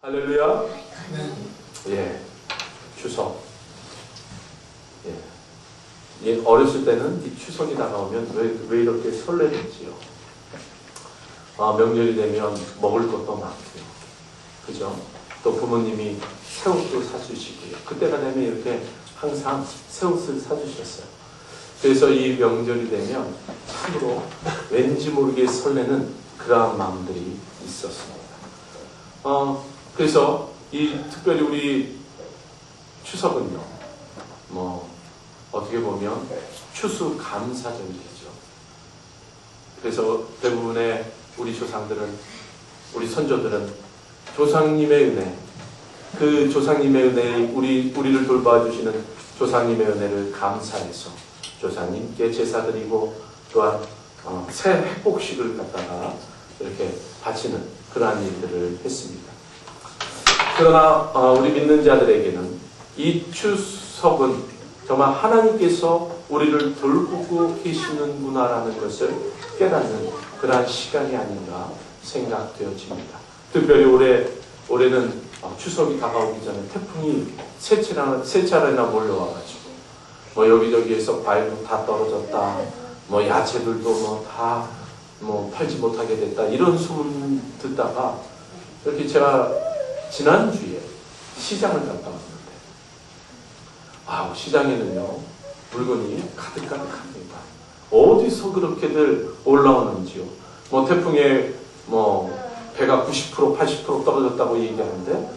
할렐루야. 예, 추석. 예, 어렸을 때는 이 추석이 다가오면 왜 이렇게 설레는지요. 명절이 되면 먹을 것도 많고요. 그죠? 또 부모님이 새옷도 사주시고요. 그때가 되면 이렇게 항상 새옷을 사주셨어요. 그래서 이 명절이 되면 참으로 왠지 모르게 설레는 그러한 마음들이 있었습니다. 그래서 특별히 우리 추석은요, 어떻게 보면 추수감사절이죠. 그래서 대부분의 우리 조상들은, 우리 선조들은 조상님의 은혜, 그 조상님의 은혜, 우리를 돌봐주시는 조상님의 은혜를 감사해서 조상님께 제사 드리고 또한 새 핵복식을 갖다가 이렇게 바치는 그러한 일들을 했습니다. 그러나 우리 믿는 자들에게는 이 추석은 정말 하나님께서 우리를 돌보고 계시는구나라는 것을 깨닫는 그러한 시간이 아닌가 생각되어집니다. 특별히 올해는 추석이 다가오기 전에 태풍이 세 차례나 몰려와가지고 여기저기에서 과일도 다 떨어졌다, 야채들도 다 팔지 못하게 됐다, 이런 소문 듣다가 이렇게 제가 지난주에 시장을 갔다 왔는데 시장에는요 물건이 가득가득합니다. 어디서 그렇게들 올라오는지요. 태풍에 배가 90% 80% 떨어졌다고 얘기하는데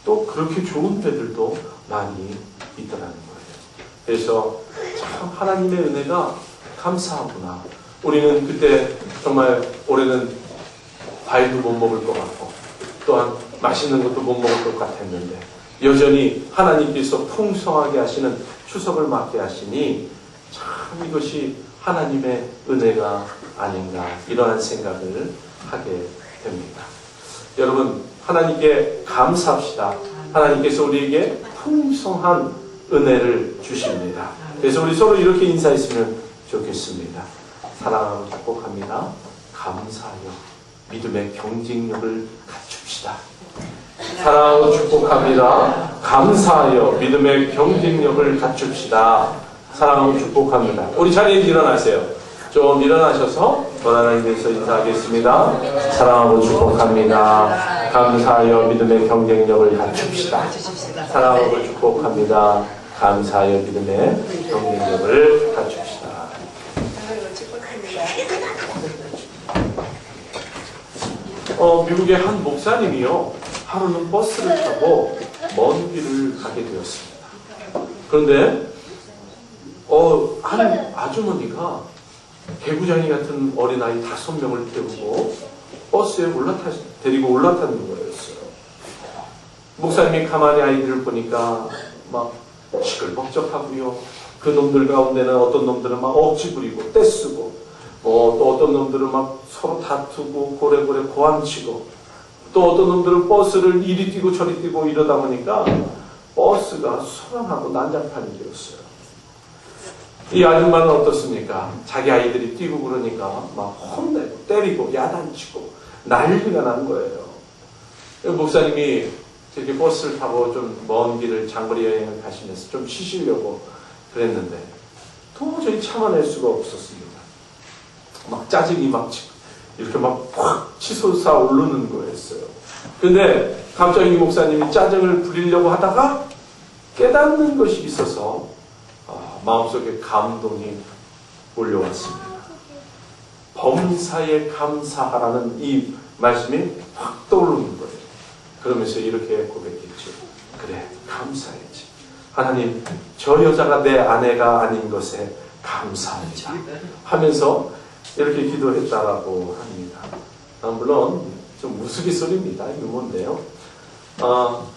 또 그렇게 좋은 배들도 많이 있더라는 거예요. 그래서 참 하나님의 은혜가 감사하구나. 우리는 그때 정말 올해는 과일도 못 먹을 것 같고 또한 맛있는 것도 못 먹을 것 같았는데 여전히 하나님께서 풍성하게 하시는 추석을 맞게 하시니 참 이것이 하나님의 은혜가 아닌가, 이러한 생각을 하게 됩니다. 여러분, 하나님께 감사합시다. 하나님께서 우리에게 풍성한 은혜를 주십니다. 그래서 우리 서로 이렇게 인사했으면 좋겠습니다. 사랑하고 축복합니다. 감사하여 믿음의 경쟁력을 갖춥시다. 사랑하고 축복합니다. 감사하여 믿음의 경쟁력을 갖춥시다. 사랑하고 축복합니다. 우리 자리에 일어나세요. 좀 일어나셔서 원하는 데서 인사하겠습니다. 사랑하고 축복합니다. 감사하여 믿음의 경쟁력을 갖춥시다. 사랑하고 축복합니다. 감사하여 믿음의 경쟁력을 갖춥시다. 미국의 한 목사님이요, 하루는 버스를 타고 먼 길을 가게 되었습니다. 그런데 한 아주머니가 개구장이 같은 어린아이 5명을 태우고 버스에 데리고 올라타는 거였어요. 목사님이 가만히 아이들을 보니까 막 시끌벅적하고요. 그 놈들 가운데는 어떤 놈들은 막 억지 부리고 떼쓰고, 또 어떤 놈들은 막 서로 다투고 고래고래 고함치고, 또 어떤 놈들은 버스를 이리 뛰고 저리 뛰고 이러다 보니까 버스가 소란하고 난장판이 되었어요. 이 아줌마는 어떻습니까? 자기 아이들이 뛰고 그러니까 막 혼내고 때리고 야단치고 난리가 난 거예요. 목사님이 이렇게 버스를 타고 좀 먼 길을 장거리 여행을 가시면서 좀 쉬시려고 그랬는데 도저히 참아낼 수가 없었습니다. 막 짜증이 막 이렇게 막 확 치솟아 오르는 거였어요. 근데 갑자기 목사님이 짜증을 부리려고 하다가 깨닫는 것이 있어서 마음속에 감동이 몰려왔습니다. 범사에 감사하라는 이 말씀이 확 떠오르는 거예요. 그러면서 이렇게 고백했죠. 그래, 감사해야지. 하나님, 저 여자가 내 아내가 아닌 것에 감사합니다 하면서 이렇게 기도했다라고 합니다. 물론 좀 우스갯소리입니다. 유머인데요.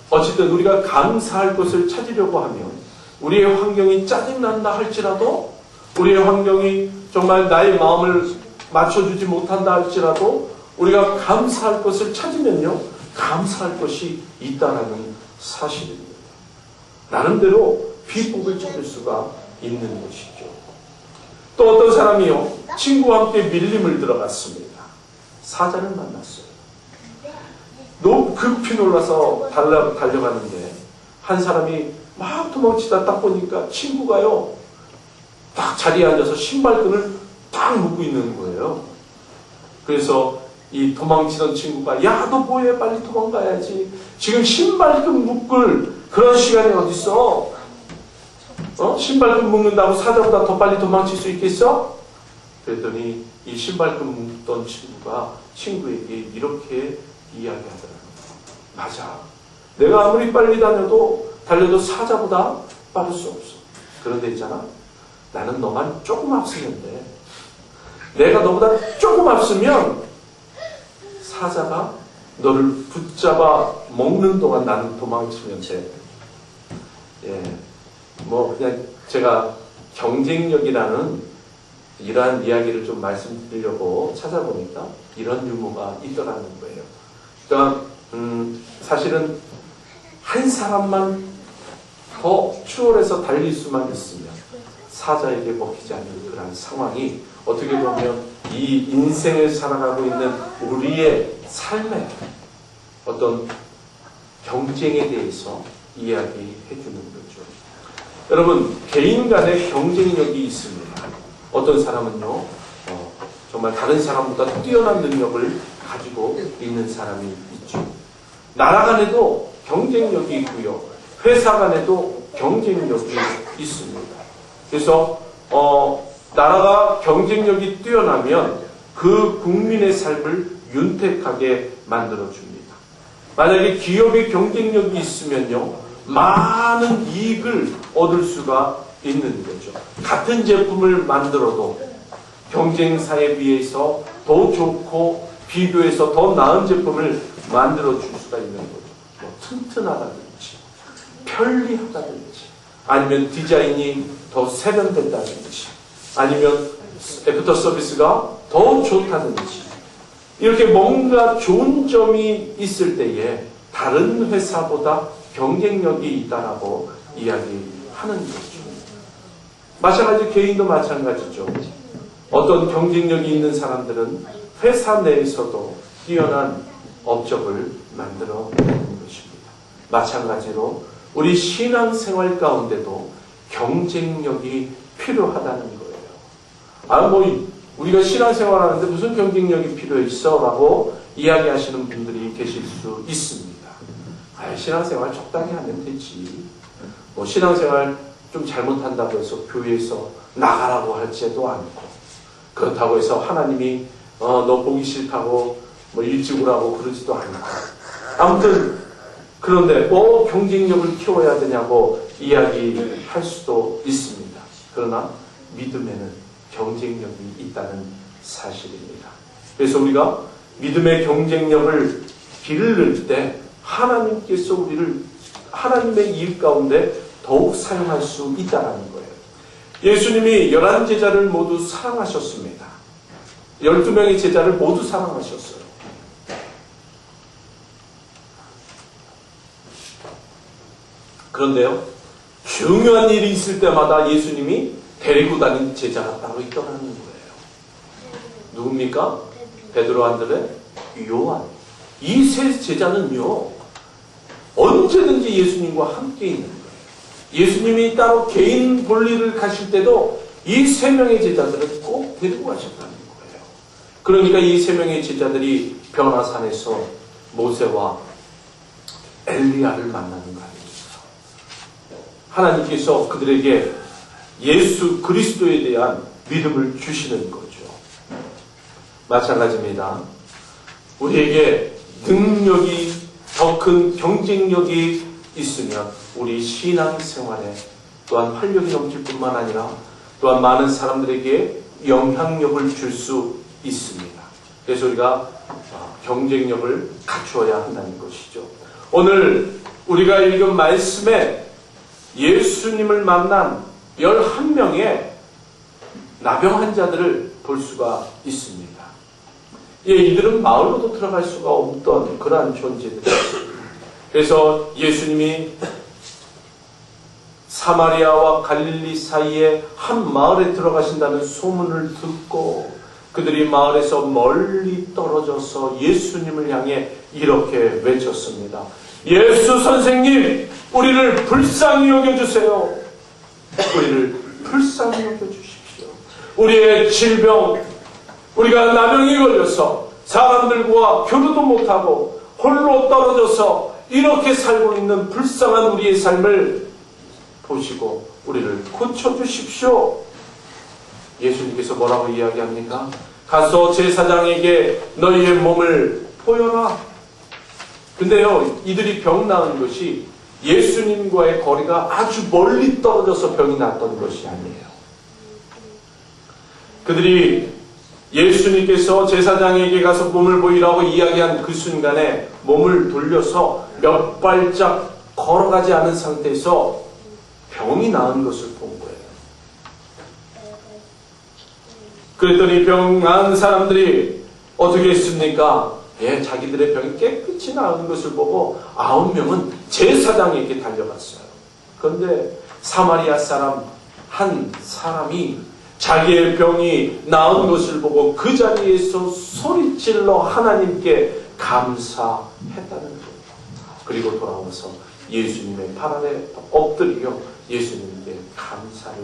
어쨌든 우리가 감사할 것을 찾으려고 하면 우리의 환경이 짜증난다 할지라도, 우리의 환경이 정말 나의 마음을 맞춰주지 못한다 할지라도 우리가 감사할 것을 찾으면요, 감사할 것이 있다라는 사실입니다. 나름대로 비법을 찾을 수가 있는 것이죠. 또 어떤 사람이요, 친구와 함께 밀림을 들어갔습니다. 사자를 만났어요. 너무 급히 놀라서 달려가는데 한 사람이 막 도망치다 딱 보니까 친구가요, 딱 자리에 앉아서 신발끈을 딱 묶고 있는 거예요. 그래서 이 도망치던 친구가, 야, 너 뭐해? 빨리 도망가야지. 지금 신발끈 묶을 그런 시간이 어딨어? 신발끈 묶는다고 사자보다 더 빨리 도망칠 수 있겠어? 그랬더니 이 신발끈 묶던 친구가 친구에게 이렇게 이야기하더라고요. 맞아. 내가 아무리 빨리 달려도 사자보다 빠를 수 없어. 그런데 있잖아. 나는 너만 조금 앞서면 돼. 내가 너보다 조금 앞서면 사자가 너를 붙잡아 먹는 동안 나는 도망치면 돼. 예. 그냥 제가 경쟁력이라는 이러한 이야기를 좀 말씀드리려고 찾아보니까 이런 유머가 있더라는 거예요. 그러니까 사실은 한 사람만 더 추월해서 달릴 수만 있으면 사자에게 먹히지 않는 그런 상황이 어떻게 보면 이 인생을 살아가고 있는 우리의 삶의 어떤 경쟁에 대해서 이야기해 주는 거죠. 여러분, 개인 간의 경쟁력이 있습니다. 어떤 사람은요, 정말 다른 사람보다 뛰어난 능력을 가지고 있는 사람이 있죠. 나라 간에도 경쟁력이 있고요. 회사 간에도 경쟁력이 있습니다. 그래서 나라가 경쟁력이 뛰어나면 그 국민의 삶을 윤택하게 만들어줍니다. 만약에 기업의 경쟁력이 있으면요, 많은 이익을 얻을 수가 있는 거죠. 같은 제품을 만들어도 경쟁사에 비해서 더 좋고 비교해서 더 나은 제품을 만들어줄 수가 있는 거죠. 튼튼하다든지 편리하다든지 아니면 디자인이 더 세련된다든지 아니면 애프터 서비스가 더 좋다든지 이렇게 뭔가 좋은 점이 있을 때에 다른 회사보다 경쟁력이 있다라고 이야기하는 거죠. 마찬가지 개인도 마찬가지죠. 어떤 경쟁력이 있는 사람들은 회사 내에서도 뛰어난 업적을 만들어 내는 것입니다. 마찬가지로 우리 신앙생활 가운데도 경쟁력이 필요하다는 거예요. 우리가 신앙생활 하는데 무슨 경쟁력이 필요해 있어? 라고 이야기하시는 분들이 계실 수 있습니다. 신앙생활 적당히 하면 되지. 신앙생활 좀 잘못한다고 해서 교회에서 나가라고 하지도 않고, 그렇다고 해서 하나님이 너 보기 싫다고 일찍 오라고 그러지도 않고, 아무튼 그런데 경쟁력을 키워야 되냐고 이야기할 수도 있습니다. 그러나 믿음에는 경쟁력이 있다는 사실입니다. 그래서 우리가 믿음의 경쟁력을 기를 때 하나님께서 우리를 하나님의 일 가운데 더욱 사용할 수 있다는 거예요. 예수님이 11제자를 모두 사랑하셨습니다. 12명의 제자를 모두 사랑하셨어요. 그런데요, 중요한 일이 있을 때마다 예수님이 데리고 다닌 제자가 따로 있더라는 거예요. 누굽니까? 베드로, 안드레, 요한. 이 세 제자는요, 언제든지 예수님과 함께 있는 거예요. 예수님이 따로 개인 볼일을 가실 때도 이 세 명의 제자들을 꼭 데리고 가셨다는 거예요. 그러니까 이 세 명의 제자들이 변화산에서 모세와 엘리야를 만나는 거 아닙니까? 하나님께서 그들에게 예수 그리스도에 대한 믿음을 주시는 거죠. 마찬가지입니다. 우리에게 능력이 더 큰 경쟁력이 있으면 우리 신앙생활에 또한 활력이 넘칠 뿐만 아니라 또한 많은 사람들에게 영향력을 줄 수 있습니다. 그래서 우리가 경쟁력을 갖추어야 한다는 것이죠. 오늘 우리가 읽은 말씀에 예수님을 만난 11명의 나병 환자들을 볼 수가 있습니다. 이들은 마을로도 들어갈 수가 없던 그러한 존재들이었습니다. 그래서 예수님이 사마리아와 갈릴리 사이에 한 마을에 들어가신다는 소문을 듣고 그들이 마을에서 멀리 떨어져서 예수님을 향해 이렇게 외쳤습니다. 예수 선생님, 우리를 불쌍히 여겨주세요. 우리를 불쌍히 여겨주십시오. 우리의 질병, 우리가 나병에 걸려서 사람들과 교류도 못하고 홀로 떨어져서 이렇게 살고 있는 불쌍한 우리의 삶을 보시고 우리를 고쳐주십시오. 예수님께서 뭐라고 이야기합니까? 가서 제사장에게 너희의 몸을 보여라. 근데요, 이들이 병 나은 것이 예수님과의 거리가 아주 멀리 떨어져서 병이 났던 것이 아니에요. 그들이 예수님께서 제사장에게 가서 몸을 보이라고 이야기한 그 순간에 몸을 돌려서 몇 발짝 걸어가지 않은 상태에서 병이 나은 것을 본 거예요. 그랬더니 병 나은 사람들이 어떻게 했습니까? 자기들의 병이 깨끗이 나은 것을 보고 9명은 제사장에게 달려갔어요. 그런데 사마리아 사람 한 사람이 자기의 병이 나은 것을 보고 그 자리에서 소리질러 하나님께 감사했다는 거예요. 그리고 돌아와서 예수님의 발 아래 엎드리며 예수님께 감사를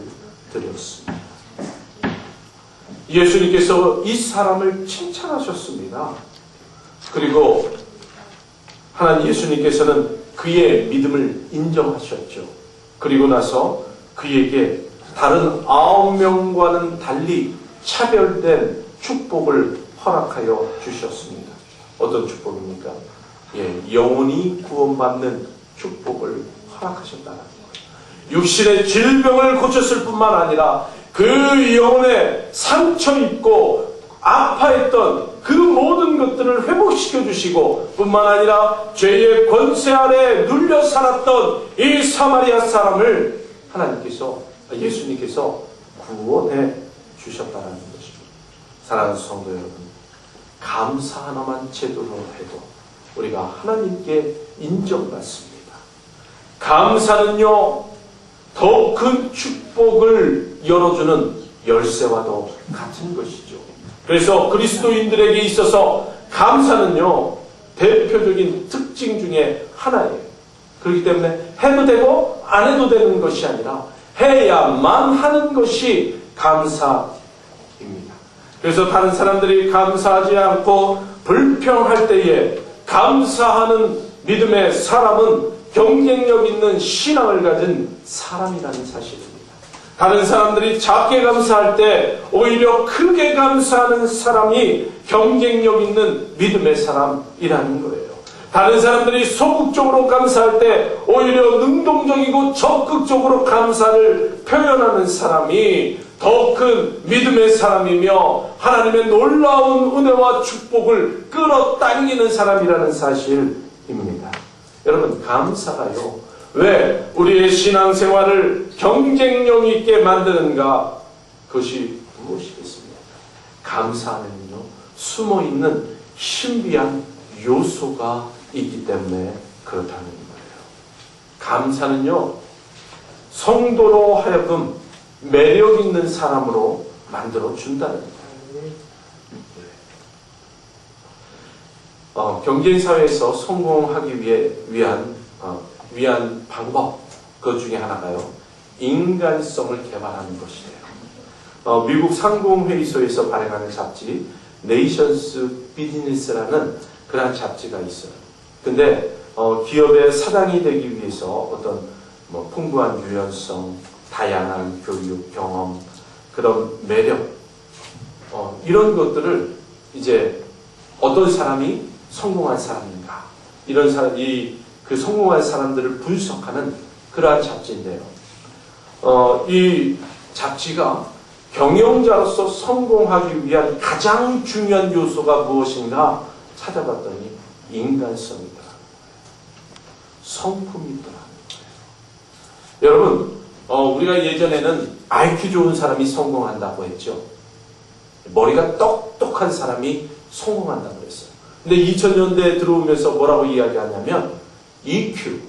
드렸습니다. 예수님께서 이 사람을 칭찬하셨습니다. 그리고 하나님 예수님께서는 그의 믿음을 인정하셨죠. 그리고 나서 그에게 다른 9명과는 달리 차별된 축복을 허락하여 주셨습니다. 어떤 축복입니까? 영원히 구원받는 축복을 허락하셨다는 거예요. 육신의 질병을 고쳤을 뿐만 아니라 그 영혼에 상처 입고 아파했던 그 모든 것들을 회복시켜 주시고 뿐만 아니라 죄의 권세 아래 눌려 살았던 이 사마리아 사람을 예수님께서 구원해 주셨다는 것입니다. 사랑하는 성도 여러분, 감사 하나만 제대로 해도 우리가 하나님께 인정받습니다. 감사는요, 더 큰 축복을 열어주는 열쇠와도 같은 것이죠. 그래서 그리스도인들에게 있어서 감사는요, 대표적인 특징 중에 하나예요. 그렇기 때문에 해도 되고 안 해도 되는 것이 아니라 해야만 하는 것이 감사입니다. 그래서 다른 사람들이 감사하지 않고 불평할 때에 감사하는 믿음의 사람은 경쟁력 있는 신앙을 가진 사람이라는 사실입니다. 다른 사람들이 작게 감사할 때 오히려 크게 감사하는 사람이 경쟁력 있는 믿음의 사람이라는 거예요. 다른 사람들이 소극적으로 감사할 때 오히려 능동적이고 적극적으로 감사를 표현하는 사람이 더 큰 믿음의 사람이며 하나님의 놀라운 은혜와 축복을 끌어당기는 사람이라는 사실입니다. 여러분, 감사가요, 왜 우리의 신앙생활을 경쟁력 있게 만드는가? 그것이 무엇이겠습니까? 감사는요, 숨어있는 신비한 요소가 있기 때문에 그렇다는 거예요. 감사는요, 성도로 하여금 매력 있는 사람으로 만들어 준다는 거예요. 경쟁사회에서 성공하기 위한 방법, 그 중에 하나가요, 인간성을 개발하는 것이에요. 미국 상공회의소에서 발행하는 잡지 네이션스 비즈니스라는 그러한 잡지가 있어요. 근데 기업의 사장이 되기 위해서 어떤 풍부한 유연성, 다양한 교육, 경험, 그런 매력, 이런 것들을 이제 어떤 사람이 성공한 사람인가, 이런 그 성공한 사람들을 분석하는 그러한 잡지인데요. 이 잡지가 경영자로서 성공하기 위한 가장 중요한 요소가 무엇인가 찾아봤더니 인간성이더라고요. 성품이더라고요. 여러분, 우리가 예전에는 IQ 좋은 사람이 성공한다고 했죠. 머리가 똑똑한 사람이 성공한다고 했어요. 근데 2000년대에 들어오면서 뭐라고 이야기하냐면 EQ,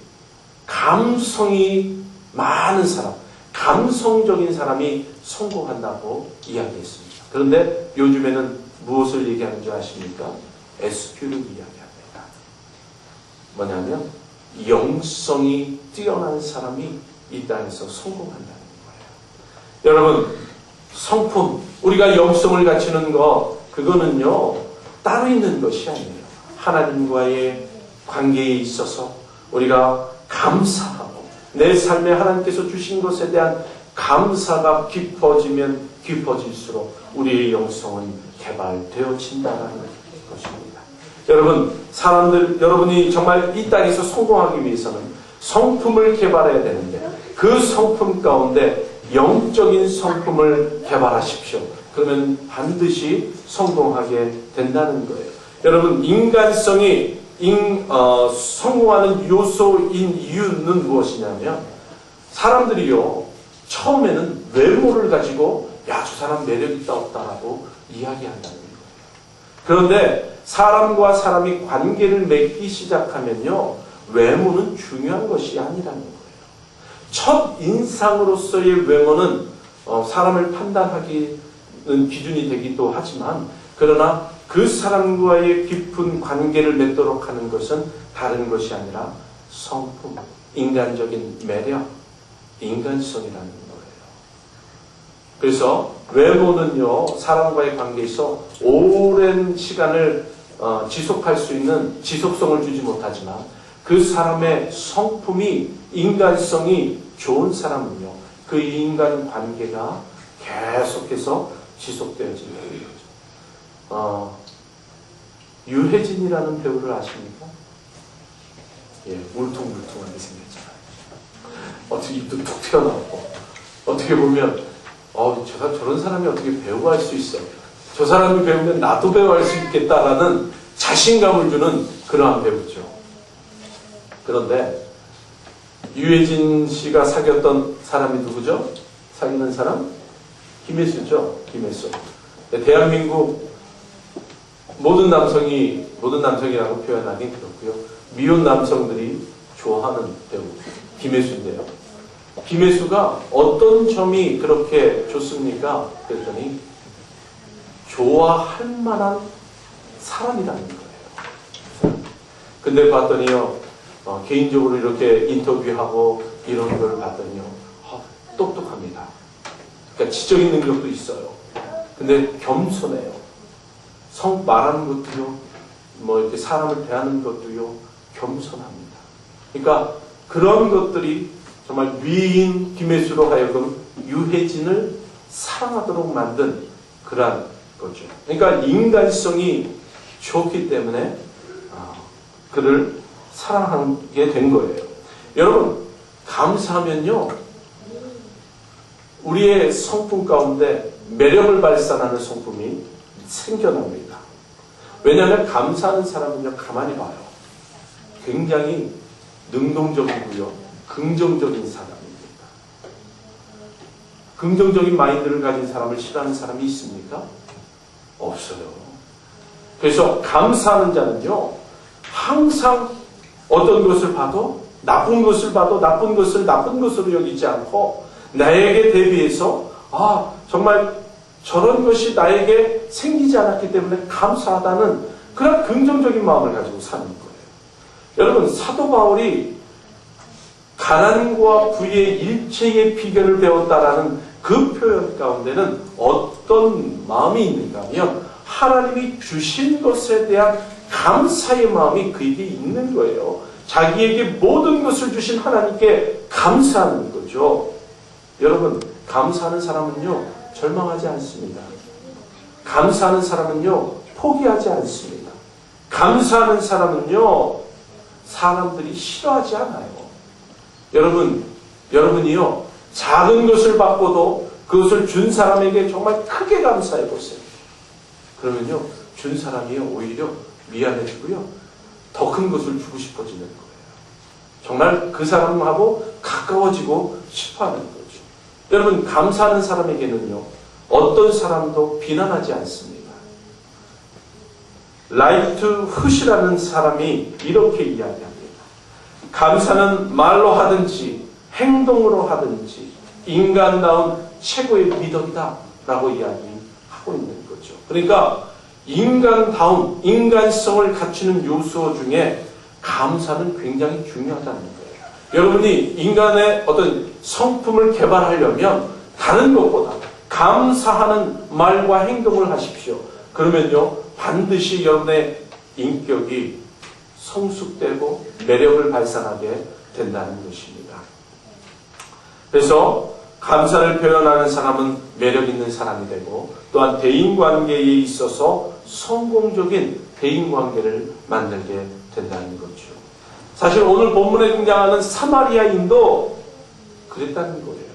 감성이 많은 사람, 감성적인 사람이 성공한다고 이야기했습니다. 그런데 요즘에는 무엇을 얘기하는 줄 아십니까? SQ를 이야기합니다. 뭐냐면 영성이 뛰어난 사람이 이 땅에서 성공한다는 거예요. 여러분, 성품, 우리가 영성을 갖추는 거, 그거는요 따로 있는 것이 아니에요. 하나님과의 관계에 있어서 우리가 감사하고 내 삶에 하나님께서 주신 것에 대한 감사가 깊어지면 깊어질수록 우리의 영성은 개발되어진다는 것입니다. 여러분이 정말 이 땅에서 성공하기 위해서는 성품을 개발해야 되는데, 그 성품 가운데 영적인 성품을 개발하십시오. 그러면 반드시 성공하게 된다는 거예요. 여러분, 인간성이 성공하는 요소인 이유는 무엇이냐면, 사람들이요 처음에는 외모를 가지고 야, 저 사람 매력 있다 없다라고 이야기한다는 거예요. 그런데 사람과 사람이 관계를 맺기 시작하면요, 외모는 중요한 것이 아니라는 거예요. 첫 인상으로서의 외모는 사람을 판단하기는 기준이 되기도 하지만, 그러나 그 사람과의 깊은 관계를 맺도록 하는 것은 다른 것이 아니라 성품, 인간적인 매력, 인간성이라는 거예요. 그래서 외모는요, 사람과의 관계에서 오랜 시간을 지속할 수 있는 지속성을 주지 못하지만, 그 사람의 성품이, 인간성이 좋은 사람은요, 그 인간 관계가 계속해서 지속되어지는 거죠. 유해진이라는 배우를 아십니까? 예, 울퉁불퉁하게 생겼잖아요. 어떻게 입도 툭 튀어나오고, 어떻게 보면 저런 사람이 어떻게 배우할 수 있어? 저 사람이 배우면 나도 배우할 수 있겠다라는 자신감을 주는 그러한 배우죠. 그런데 유해진 씨가 사귀었던 사람이 누구죠? 사귀는 사람? 김혜수죠. 김혜수. 대한민국 모든 남성이라고 표현하기 그렇고요. 미혼 남성들이 좋아하는 배우 김혜수인데요. 김혜수가 어떤 점이 그렇게 좋습니까? 그랬더니 좋아할 만한 사람이라는 거예요. 근데 봤더니요, 개인적으로 이렇게 인터뷰하고 이런 걸 봤더니요, 똑똑합니다. 그러니까 지적인 능력도 있어요. 근데 겸손해요. 말하는 것도요, 이렇게 사람을 대하는 것도요, 겸손합니다. 그러니까 그런 것들이 정말 위인 김혜수로 하여금 유해진을 사랑하도록 만든 그러한 거죠. 그러니까 인간성이 좋기 때문에 그를 사랑하게 된 거예요. 여러분, 감사하면요, 우리의 성품 가운데 매력을 발산하는 성품이 생겨납니다. 왜냐하면 감사하는 사람은요, 가만히 봐요. 굉장히 능동적이고요, 긍정적인 사람입니다. 긍정적인 마인드를 가진 사람을 싫어하는 사람이 있습니까? 없어요. 그래서 감사하는 자는요, 항상 어떤 것을 봐도, 나쁜 것을 봐도 나쁜 것을 나쁜 것으로 여기지 않고, 나에게 대비해서 정말 저런 것이 나에게 생기지 않았기 때문에 감사하다는 그런 긍정적인 마음을 가지고 사는 거예요. 여러분, 사도 바울이 가난과 부의 일체의 비결을 배웠다라는 그 표현 가운데는 어떤 마음이 있는가 하면, 하나님이 주신 것에 대한 감사의 마음이 그에게 있는 거예요. 자기에게 모든 것을 주신 하나님께 감사하는 거죠. 여러분, 감사하는 사람은요, 절망하지 않습니다. 감사하는 사람은요, 포기하지 않습니다. 감사하는 사람은요, 사람들이 싫어하지 않아요. 여러분이요, 작은 것을 받고도 그것을 준 사람에게 정말 크게 감사해 보세요. 그러면요, 준 사람이요, 오히려 미안해지고요, 더 큰 것을 주고 싶어지는 거예요. 정말 그 사람하고 가까워지고 싶어 하는 거죠. 여러분, 감사하는 사람에게는요, 어떤 사람도 비난하지 않습니다. 라이트 훗이라는 사람이 이렇게 이야기합니다. 감사는 말로 하든지 행동으로 하든지 인간다운 최고의 미덕이다 라고 이야기합니다. 하고 있는 거죠. 그러니까 인간다움, 인간성을 갖추는 요소 중에 감사는 굉장히 중요하다는 거예요. 여러분이 인간의 어떤 성품을 개발하려면 다른 것보다 감사하는 말과 행동을 하십시오. 그러면요, 반드시 여러분의 인격이 성숙되고 매력을 발산하게 된다는 것입니다. 그래서 감사를 표현하는 사람은 매력 있는 사람이 되고, 또한 대인관계에 있어서 성공적인 대인관계를 만들게 된다는 거죠. 사실 오늘 본문에 등장하는 사마리아인도 그랬다는 거예요.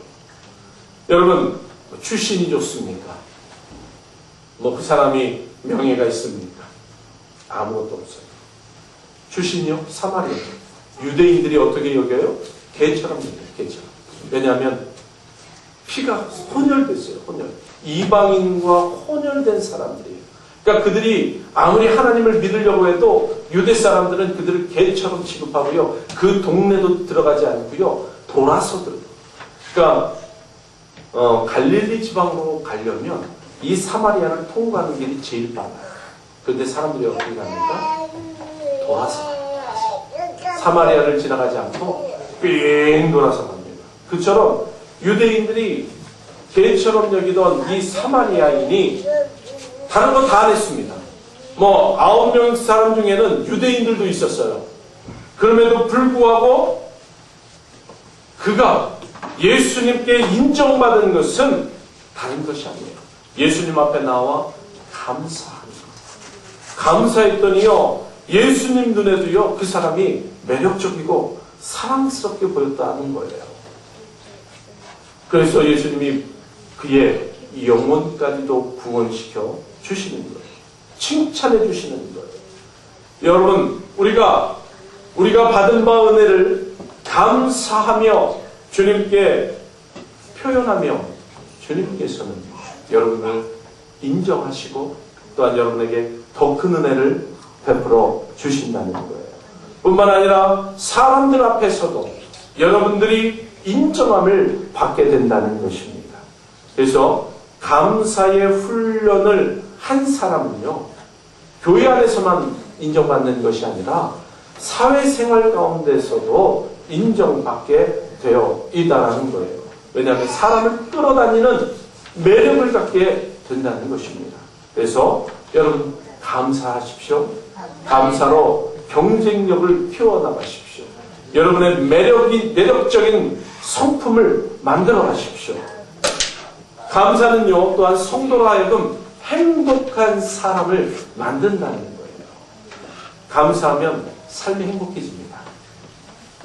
여러분, 출신이 좋습니까? 그 사람이 명예가 있습니까? 아무것도 없어요. 출신이요? 사마리아. 유대인들이 어떻게 여겨요? 개처럼 여겨요. 개처럼. 왜냐하면 피가 혼혈됐어요. 혼혈. 이방인과 혼혈된 사람들이에요. 그러니까 그들이 아무리 하나님을 믿으려고 해도 유대 사람들은 그들을 개처럼 취급하고요. 그 동네도 들어가지 않고요. 돌아서 들어요. 그러니까 갈릴리 지방으로 가려면 이 사마리아를 통과하는 길이 제일 빨라요. 그런데 사람들이 어떻게 갑니까? 돌아서 가요. 사마리아를 지나가지 않고 삥 돌아서 갑니다. 그처럼 유대인들이 개처럼 여기던 이 사마리아인이 다른 건 다 안 했습니다. 9명 사람 중에는 유대인들도 있었어요. 그럼에도 불구하고 그가 예수님께 인정받은 것은 다른 것이 아니에요. 예수님 앞에 나와 감사하는 것. 감사했더니요, 예수님 눈에도요, 그 사람이 매력적이고 사랑스럽게 보였다는 거예요. 그래서 예수님이 그의 영혼까지도 구원시켜 주시는 거예요. 칭찬해 주시는 거예요. 여러분, 우리가 받은 바 은혜를 감사하며 주님께 표현하며 주님께서는 여러분을 인정하시고 또한 여러분에게 더 큰 은혜를 베풀어 주신다는 거예요. 뿐만 아니라 사람들 앞에서도 여러분들이 인정함을 받게 된다는 것입니다. 그래서 감사의 훈련을 한 사람은요, 교회 안에서만 인정받는 것이 아니라 사회생활 가운데서도 인정받게 되어 있다는 거예요. 왜냐하면 사람을 끌어다니는 매력을 갖게 된다는 것입니다. 그래서 여러분 감사하십시오. 감사로 경쟁력을 키워나가십시오. 여러분의 매력적인 성품을 만들어 가십시오. 감사는요, 또한 성도로 하여금 행복한 사람을 만든다는 거예요. 감사하면 삶이 행복해집니다.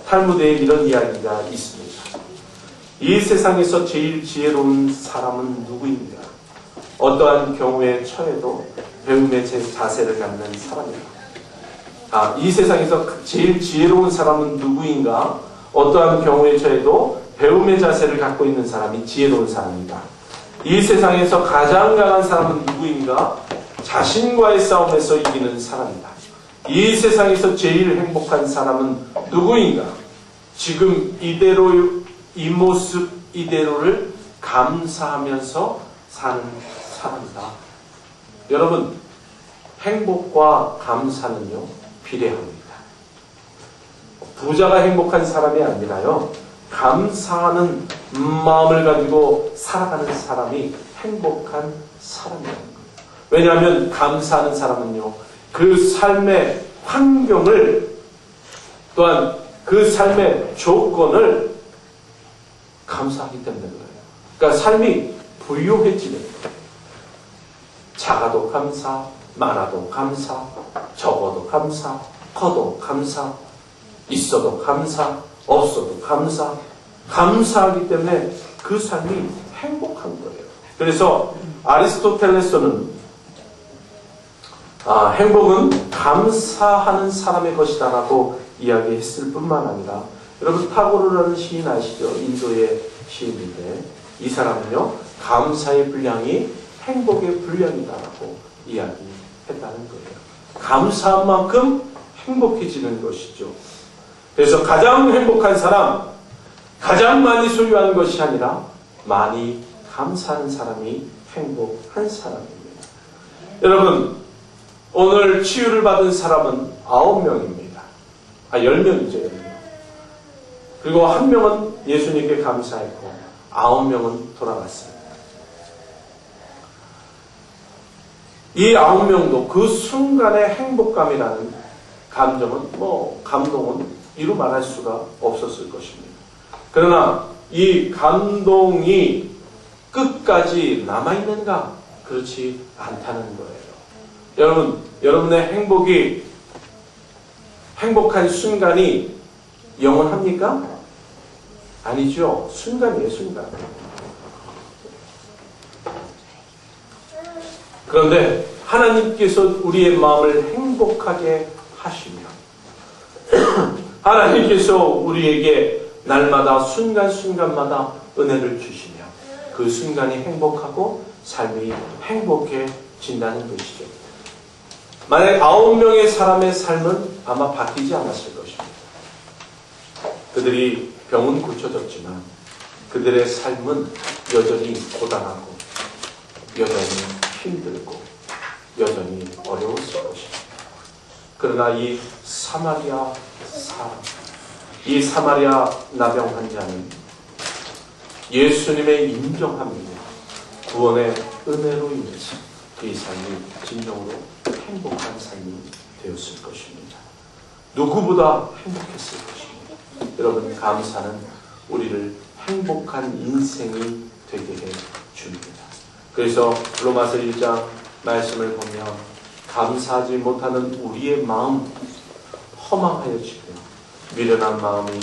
탈무드에 이런 이야기가 있습니다. 이 세상에서 제일 지혜로운 사람은 누구인가? 어떠한 경우에 처해도 배움의 자세를 갖는 사람이다. 이 세상에서 제일 지혜로운 사람은 누구인가? 어떠한 경우에 처해도 배움의 자세를 갖고 있는 사람이 지혜로운 사람이다. 이 세상에서 가장 강한 사람은 누구인가? 자신과의 싸움에서 이기는 사람이다. 이 세상에서 제일 행복한 사람은 누구인가? 지금 이대로, 이 모습 이대로를 감사하면서 사는 사람이다. 여러분, 행복과 감사는요, 비례합니다. 부자가 행복한 사람이 아니라요, 감사하는 마음을 가지고 살아가는 사람이 행복한 사람이라는 거예요. 왜냐하면 감사하는 사람은요, 그 삶의 환경을, 또한 그 삶의 조건을 감사하기 때문에 그래요. 그러니까 삶이 부유해지는 거예요. 작아도 감사, 많아도 감사, 적어도 감사, 커도 감사, 있어도 감사, 없어도 감사. 감사하기 때문에 그 삶이 행복한 거예요. 그래서 아리스토텔레스는 행복은 감사하는 사람의 것이다라고 이야기했을 뿐만 아니라, 여러분 타고르라는 시인 아시죠? 인도의 시인인데 이 사람은요, 감사의 분량이 행복의 분량이다라고 이야기했다는 거예요. 감사한 만큼 행복해지는 것이죠. 그래서 가장 행복한 사람, 가장 많이 소유하는 것이 아니라 많이 감사하는 사람이 행복한 사람입니다. 여러분, 오늘 치유를 받은 사람은 9명입니다. 10명이죠. 10명. 그리고 1명은 예수님께 감사했고 9명은 돌아갔습니다. 이 9명도 그 순간의 행복감이라는 감정은 감동은 이루 말할 수가 없었을 것입니다. 그러나 이 감동이 끝까지 남아있는가? 그렇지 않다는 거예요. 여러분, 여러분의 행복한 순간이 영원합니까? 아니죠. 순간이에요, 순간. 그런데 하나님께서 우리의 마음을 행복하게 하시며 하나님께서 우리에게 날마다 순간순간마다 은혜를 주시며 그 순간이 행복하고 삶이 행복해진다는 것이죠. 만약 9명의 사람의 삶은 아마 바뀌지 않았을 것입니다. 그들이 병은 고쳐졌지만 그들의 삶은 여전히 고단하고 여전히 힘들고 여전히 어려웠을 것입니다. 그러나 이 사마리아 나병 환자는 예수님의 인정함이며 구원의 은혜로 인해서 이 삶이 진정으로 행복한 삶이 되었을 것입니다. 누구보다 행복했을 것입니다. 여러분, 감사는 우리를 행복한 인생이 되게 해줍니다. 그래서 로마서 1장 말씀을 보면 감사하지 못하는 우리의 마음 허망하여지며 미련한 마음이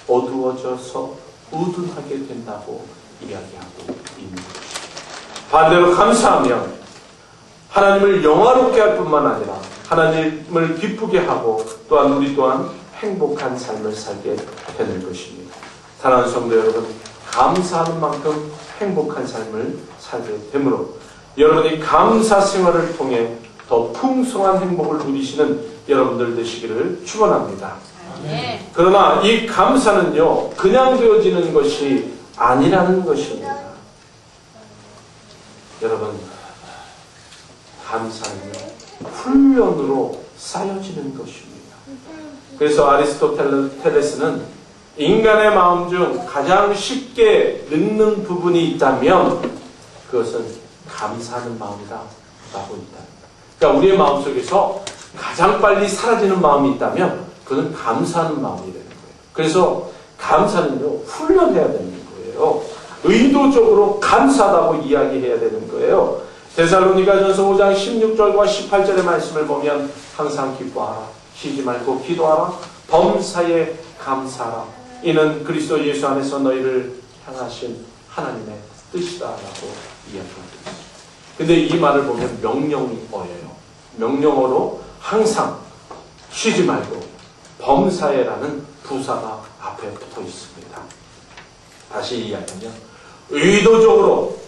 어두워져서 우둔하게 된다고 이야기하고 있는 것입니다. 반대로 감사하면 하나님을 영화롭게 할 뿐만 아니라 하나님을 기쁘게 하고 또한 우리 또한 행복한 삶을 살게 되는 것입니다. 사랑하는 성도 여러분, 감사하는 만큼 행복한 삶을 살게 되므로 여러분이 감사 생활을 통해 더 풍성한 행복을 누리시는 여러분들 되시기를 축원합니다. 그러나 이 감사는요, 그냥 되어지는 것이 아니라는 것입니다. 여러분, 감사는 훈련으로 쌓여지는 것입니다. 그래서 아리스토텔레스는 인간의 마음 중 가장 쉽게 늙는 부분이 있다면 그것은 감사하는 마음이다 라고 있다. 그러니까 우리의 마음속에서 가장 빨리 사라지는 마음이 있다면 그건 감사하는 마음이 되는 거예요. 그래서 감사는요, 훈련해야 되는 거예요. 의도적으로 감사하다고 이야기해야 되는 거예요. 데살로니가전서 5장 16절과 18절의 말씀을 보면 항상 기뻐하라, 쉬지 말고 기도하라, 범사에 감사하라, 이는 그리스도 예수 안에서 너희를 향하신 하나님의 뜻이다라고 이야기합니다. 근데 이 말을 보면 명령어예요. 명령어로 항상 쉬지 말고 범사에라는 부사가 앞에 붙어 있습니다. 다시 이야기하면 의도적으로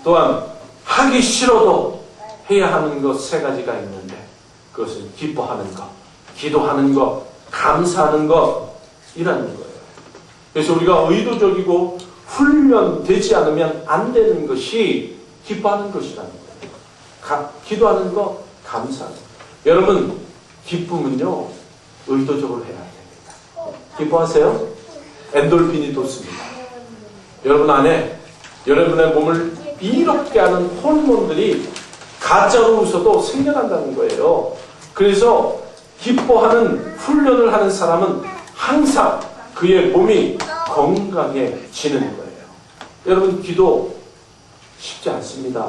또한 하기 싫어도 해야 하는 것 3가지가 있는데 그것은 기뻐하는 것, 기도하는 것, 감사하는 것이라는 거예요. 그래서 우리가 의도적이고 훈련되지 않으면 안 되는 것이 기뻐하는 것이라는 거예요. 기도하는 것, 감사하는 것. 여러분, 기쁨은요, 의도적으로 해야 됩니다. 기뻐하세요? 엔돌핀이 돋습니다. 여러분 안에 여러분의 몸을 이롭게 하는 호르몬들이 가짜로 웃어도 생겨난다는 거예요. 그래서 기뻐하는 훈련을 하는 사람은 항상 그의 몸이 건강해지는 거예요. 여러분, 기도 쉽지 않습니다.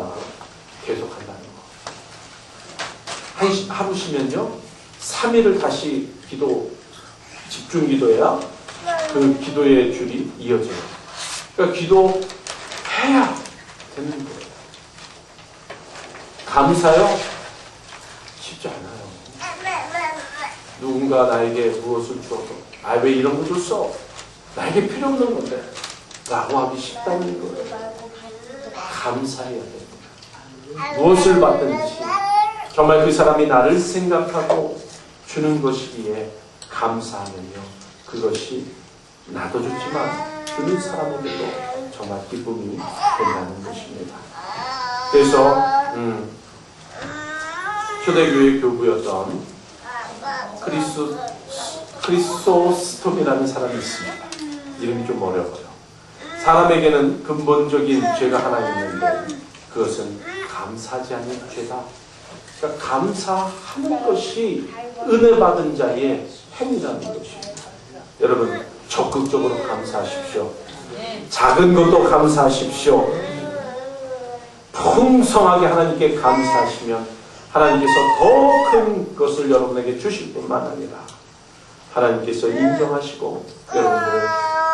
계속 한다는 거. 하루 쉬면요, 3일을 다시 집중 기도해야 그 기도의 줄이 이어져요. 그러니까 기도해야 되는 거예요. 감사요? 쉽지 않아요. 누군가 나에게 무엇을 주어도 왜 이런 거 줬어? 나에게 필요 없는 건데 라고 하기 쉽다는 거예요. 감사해야 됩니다. 무엇을 받든지 정말 그 사람이 나를 생각하고 주는 것이기에 감사하면요, 그것이 나도 좋지만 주는 사람에게도 정말 기쁨이 된다는 것입니다. 그래서 초대교회 교부였던 크리소스톰이라는 사람이 있습니다. 이름이 좀 어려워요. 사람에게는 근본적인 죄가 하나 있는데 그것은 감사하지 않는 죄다. 그러니까 감사하는 것이 은혜 받은 자의 행위라는 것입니다. 여러분 적극적으로 감사하십시오. 작은 것도 감사하십시오. 풍성하게 하나님께 감사하시면 하나님께서 더 큰 것을 여러분에게 주실 뿐만 아니라 하나님께서 인정하시고 여러분들을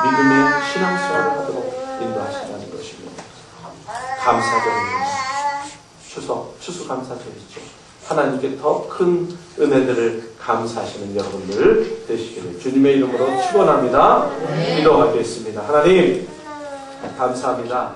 믿음의 신앙생활을 하도록 인도하신다는 것입니다. 감사절입니다. 추수감사절이죠. 하나님께 더 큰 은혜들을 감사하시는 여러분들 되시기를 주님의 이름으로 축원합니다. 기도하겠습니다. 하나님 감사합니다.